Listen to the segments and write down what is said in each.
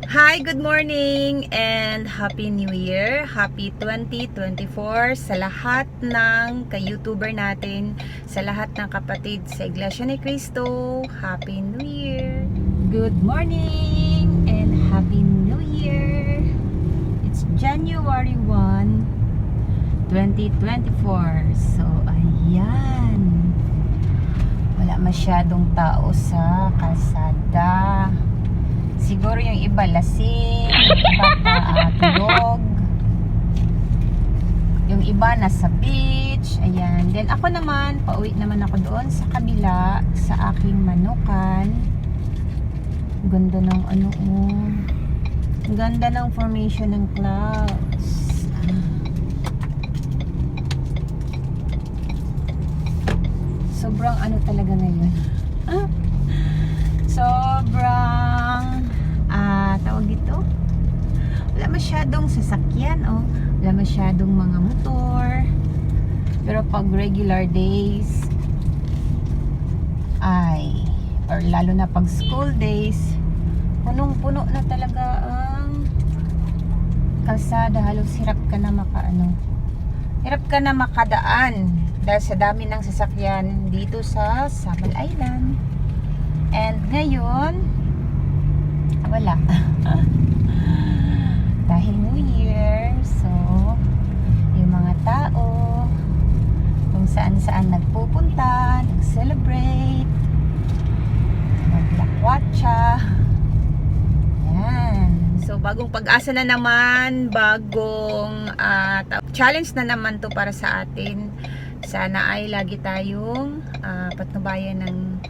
Hi, good morning and Happy New Year. Happy 2024 sa lahat ng ka-YouTuber natin, sa lahat ng kapatid sa Iglesia ni Cristo. Happy New Year. Good morning and Happy New Year. It's January 1, 2024. So, ayan. Wala masyadong tao sa kalsada. Siguro yung iba lasing, yung iba tulog, yung iba nasa beach. Ayan. Then ako naman, pauwi naman ako doon sa kabila, sa aking manukan. Ganda ng ano, oh. Ganda ng formation ng clouds. Sobrang ano talaga ngayon. Sobrang tawag dito, wala masyadong sasakyan, oh. Wala masyadong mga motor. Pero pag regular days or lalo na pag school days, punong-puno na talaga ang kalsada. Halos hirap ka na makadaan dahil sa dami ng sasakyan dito sa Sabal Island. And ngayon wala. Dahil New Year, so yung mga tao kung saan-saan nagpupunta, nag-celebrate, maglakwatsa. Yan. So bagong pag-asa na naman, bagong challenge na naman to para sa atin. Sana ay lagi tayong patnubayan ng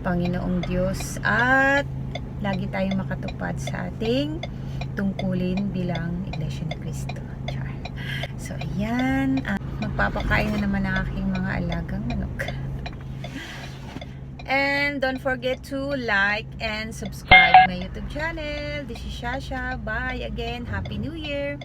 Panginoong Diyos at lagi tayong makatupad sa ating tungkulin bilang Iglesia ni Cristo. So ayan, magpapakain na naman ang aking mga alagang manok. And don't forget to like and subscribe my YouTube channel. This is Shasha. Bye again. Happy New Year.